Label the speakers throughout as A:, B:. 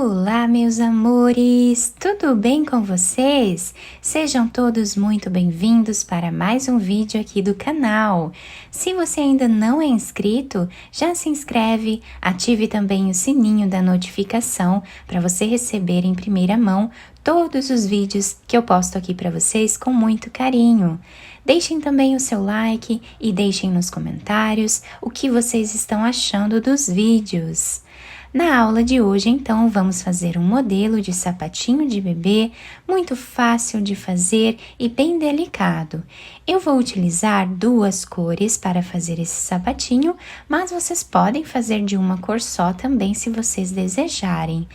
A: Olá, meus amores! Tudo bem com vocês? Sejam todos muito bem-vindos para mais um vídeo aqui do canal. Se você ainda não é inscrito, já se inscreve, ative também o sininho da notificação para você receber em primeira mão todos os vídeos que eu posto aqui para vocês com muito carinho. Deixem também o seu like e deixem nos comentários o que vocês estão achando dos vídeos. Na aula de hoje, então, vamos fazer um modelo de sapatinho de bebê muito fácil de fazer e bem delicado. Eu vou utilizar duas cores para fazer esse sapatinho, mas vocês podem fazer de uma cor só também se vocês desejarem.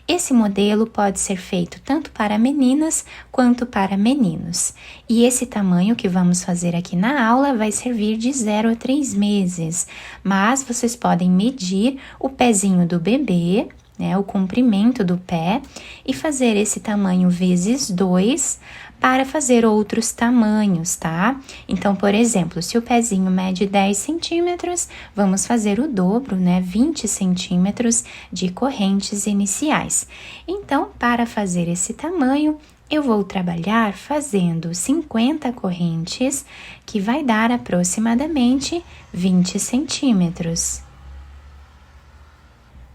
A: Esse modelo pode ser feito tanto para meninas quanto para meninos. E esse tamanho que vamos fazer aqui na aula vai servir de 0 a 3 meses. Mas vocês podem medir o pezinho do bebê, né, o comprimento do pé, e fazer esse tamanho vezes 2 para fazer outros tamanhos, tá? Então, por exemplo, se o pezinho mede 10 centímetros, vamos fazer o dobro, né? 20 centímetros de correntes iniciais. Então, para fazer esse tamanho, eu vou trabalhar fazendo 50 correntes, que vai dar aproximadamente 20 centímetros.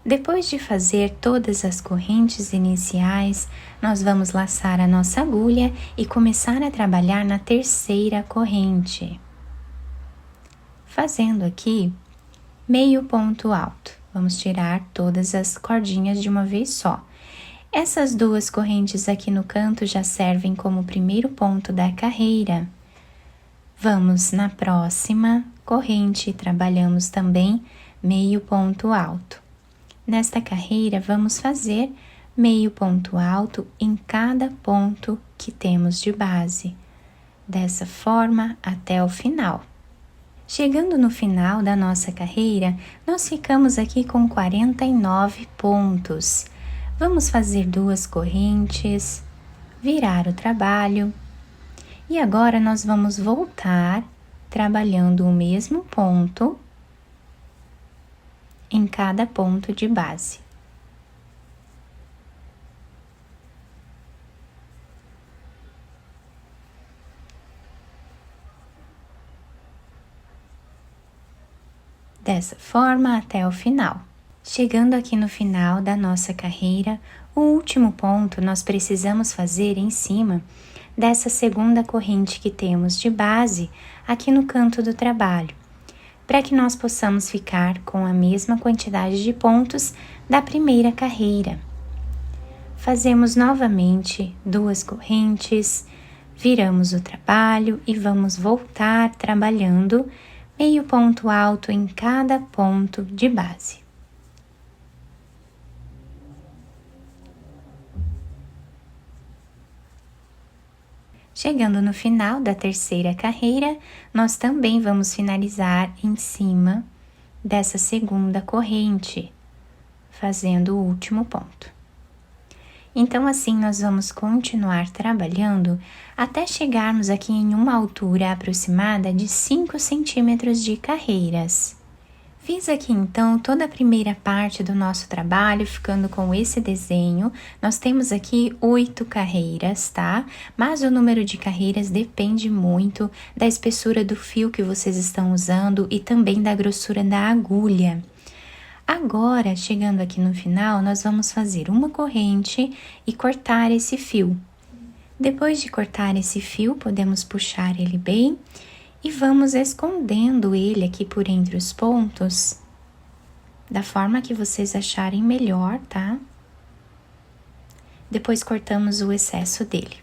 A: Depois de fazer todas as correntes iniciais, nós vamos laçar a nossa agulha e começar a trabalhar na terceira corrente. Fazendo aqui meio ponto alto. Vamos tirar todas as cordinhas de uma vez só. Essas duas correntes aqui no canto já servem como primeiro ponto da carreira. Vamos na próxima corrente, trabalhamos também meio ponto alto. Nesta carreira, vamos fazer meio ponto alto em cada ponto que temos de base, dessa forma até o final. Chegando no final da nossa carreira, nós ficamos aqui com 49 pontos. Vamos fazer duas correntes, virar o trabalho, e agora nós vamos voltar trabalhando o mesmo ponto em cada ponto de base. Dessa forma até o final. Chegando aqui no final da nossa carreira, o último ponto nós precisamos fazer em cima dessa segunda corrente que temos de base aqui no canto do trabalho, para que nós possamos ficar com a mesma quantidade de pontos da primeira carreira. Fazemos novamente duas correntes, viramos o trabalho e vamos voltar trabalhando meio ponto alto em cada ponto de base. Chegando no final da terceira carreira, nós também vamos finalizar em cima dessa segunda corrente, fazendo o último ponto. Então, assim, nós vamos continuar trabalhando até chegarmos aqui em uma altura aproximada de 5 centímetros de carreiras. Fiz aqui, então, toda a primeira parte do nosso trabalho, ficando com esse desenho. Nós temos aqui 8 carreiras, tá? Mas o número de carreiras depende muito da espessura do fio que vocês estão usando e também da grossura da agulha. Agora, chegando aqui no final, nós vamos fazer uma corrente e cortar esse fio. Depois de cortar esse fio, podemos puxar ele bem e vamos escondendo ele aqui por entre os pontos, da forma que vocês acharem melhor, tá? Depois cortamos o excesso dele.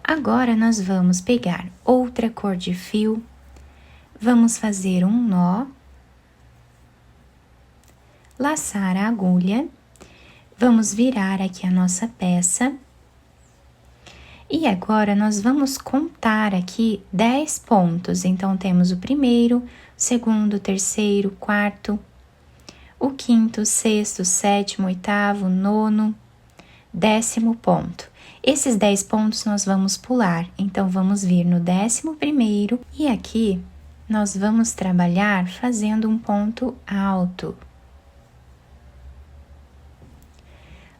A: Agora, nós vamos pegar outra cor de fio, vamos fazer um nó, laçar a agulha, vamos virar aqui a nossa peça. E agora, nós vamos contar aqui 10 pontos. Então, temos o primeiro, o segundo, o terceiro, o quarto, o quinto, o sexto, o sétimo, o oitavo, o nono, 10º ponto. Esses 10 pontos nós vamos pular. Então, vamos vir no 11º e aqui nós vamos trabalhar fazendo um ponto alto.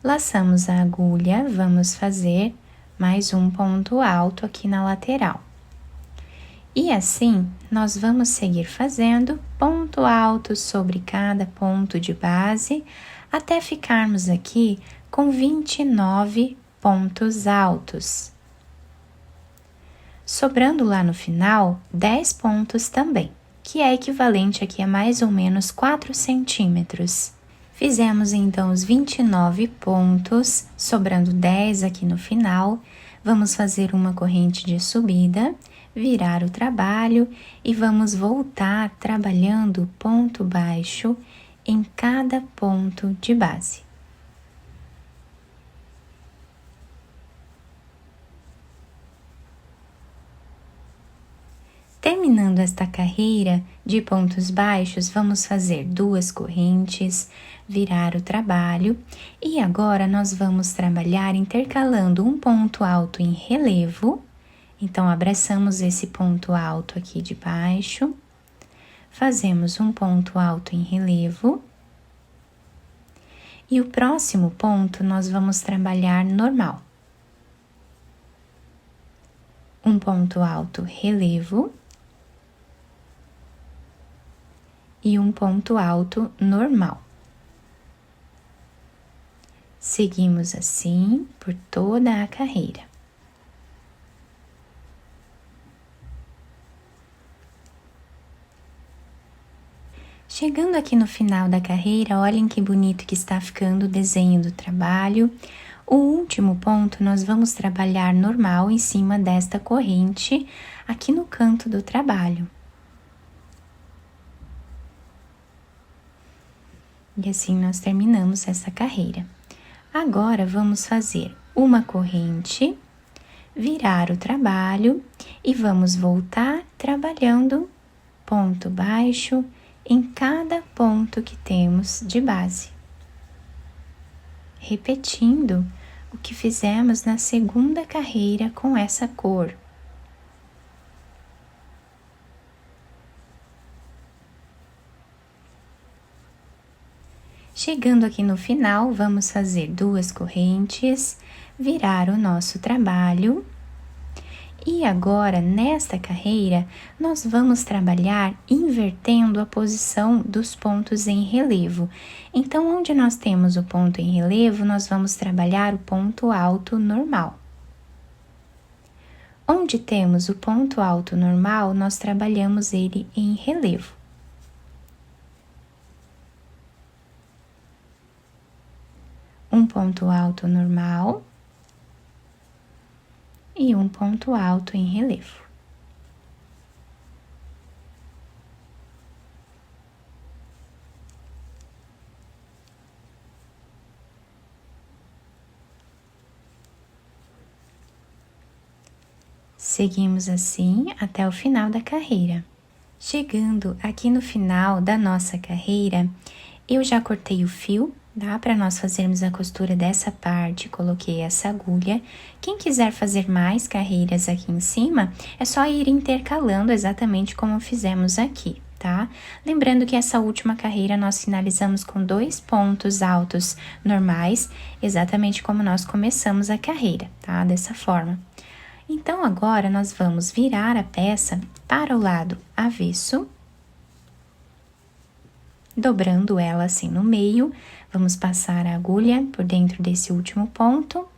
A: Laçamos a agulha, vamos fazer mais um ponto alto aqui na lateral. E assim, nós vamos seguir fazendo ponto alto sobre cada ponto de base, até ficarmos aqui com 29 pontos altos. Sobrando lá no final, 10 pontos também, que é equivalente aqui a mais ou menos 4 centímetros. Fizemos então os 29 pontos, sobrando 10 aqui no final. Vamos fazer uma corrente de subida, virar o trabalho e vamos voltar trabalhando ponto baixo em cada ponto de base. Terminando esta carreira de pontos baixos, vamos fazer 2 correntes, virar o trabalho e agora nós vamos trabalhar intercalando um ponto alto em relevo. Então, abraçamos esse ponto alto aqui de baixo, fazemos um ponto alto em relevo e o próximo ponto nós vamos trabalhar normal. Um ponto alto relevo e um ponto alto normal. Seguimos assim por toda a carreira. Chegando aqui no final da carreira, olhem que bonito que está ficando o desenho do trabalho. O último ponto nós vamos trabalhar normal em cima desta corrente aqui no canto do trabalho. E assim nós terminamos essa carreira. Agora, vamos fazer uma corrente, virar o trabalho e vamos voltar trabalhando ponto baixo em cada ponto que temos de base. Repetindo o que fizemos na segunda carreira com essa cor. Chegando aqui no final, vamos fazer 2 correntes, virar o nosso trabalho. E agora, nesta carreira, nós vamos trabalhar invertendo a posição dos pontos em relevo. Então, onde nós temos o ponto em relevo, nós vamos trabalhar o ponto alto normal. Onde temos o ponto alto normal, nós trabalhamos ele em relevo. Um ponto alto normal e um ponto alto em relevo. Seguimos assim até o final da carreira. Chegando aqui no final da nossa carreira, eu já cortei o fio, tá? Para nós fazermos a costura dessa parte, coloquei essa agulha. Quem quiser fazer mais carreiras aqui em cima, é só ir intercalando exatamente como fizemos aqui, tá? Lembrando que essa última carreira nós finalizamos com 2 pontos altos normais, exatamente como nós começamos a carreira, tá? Dessa forma. Então, agora nós vamos virar a peça para o lado avesso, dobrando ela assim no meio, vamos passar a agulha por dentro desse último ponto.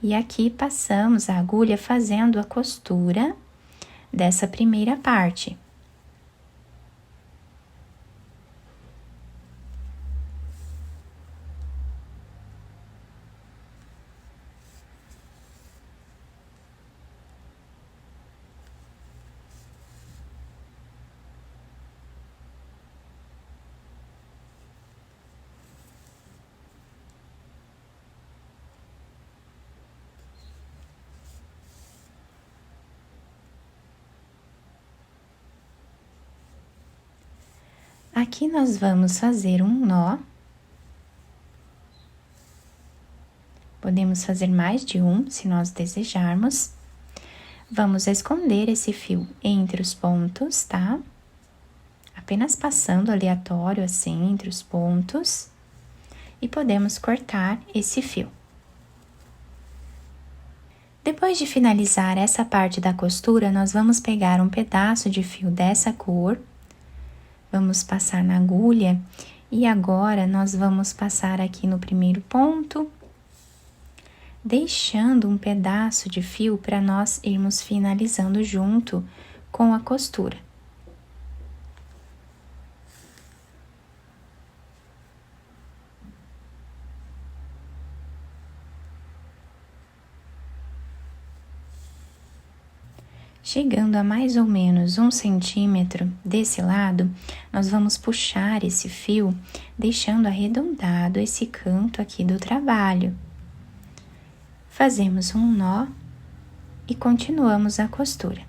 A: E aqui passamos a agulha fazendo a costura dessa primeira parte. Aqui nós vamos fazer um nó. Podemos fazer mais de um, se nós desejarmos. Vamos esconder esse fio entre os pontos, tá? Apenas passando aleatório assim entre os pontos. e podemos cortar esse fio. Depois de finalizar essa parte da costura, nós vamos pegar um pedaço de fio dessa cor, vamos passar na agulha e agora nós vamos passar aqui no primeiro ponto, deixando um pedaço de fio para nós irmos finalizando junto com a costura. Chegando a mais ou menos 1 centímetro desse lado, nós vamos puxar esse fio, deixando arredondado esse canto aqui do trabalho. Fazemos um nó e continuamos a costura.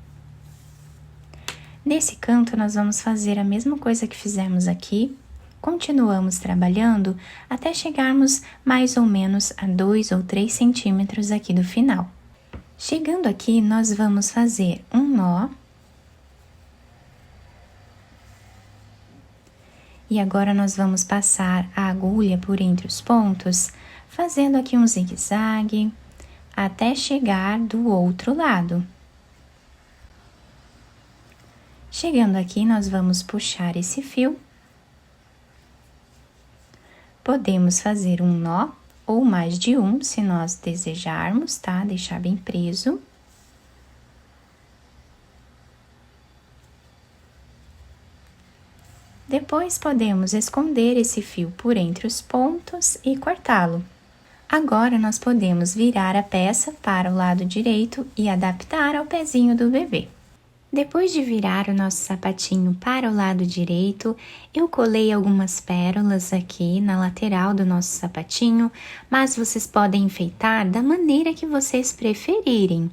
A: Nesse canto, nós vamos fazer a mesma coisa que fizemos aqui, continuamos trabalhando até chegarmos mais ou menos a 2 ou 3 centímetros aqui do final. Chegando aqui, nós vamos fazer um nó. E agora nós vamos passar a agulha por entre os pontos, fazendo aqui um zigue-zague, até chegar do outro lado. Chegando aqui, nós vamos puxar esse fio. Podemos fazer um nó ou mais de um, se nós desejarmos, tá? Deixar bem preso. Depois, podemos esconder esse fio por entre os pontos e cortá-lo. Agora, nós podemos virar a peça para o lado direito e adaptar ao pezinho do bebê. Depois de virar o nosso sapatinho para o lado direito, eu colei algumas pérolas aqui na lateral do nosso sapatinho, mas vocês podem enfeitar da maneira que vocês preferirem.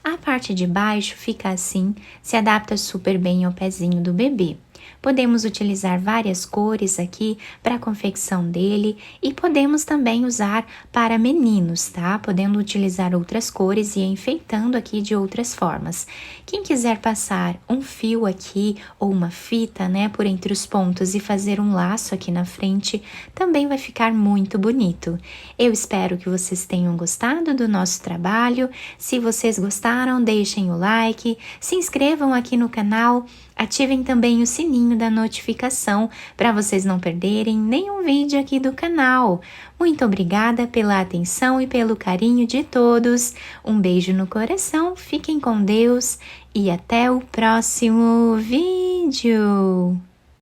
A: A parte de baixo fica assim, se adapta super bem ao pezinho do bebê. Podemos utilizar várias cores aqui para a confecção dele e podemos também usar para meninos, tá? Podendo utilizar outras cores e enfeitando aqui de outras formas. Quem quiser passar um fio aqui ou uma fita, né, por entre os pontos e fazer um laço aqui na frente, também vai ficar muito bonito. Eu espero que vocês tenham gostado do nosso trabalho. Se vocês gostaram, deixem o like, se inscrevam aqui no canal, ativem também o sininho da notificação para vocês não perderem nenhum vídeo aqui do canal. Muito obrigada pela atenção e pelo carinho de todos. Um beijo no coração, fiquem com Deus e até o próximo vídeo.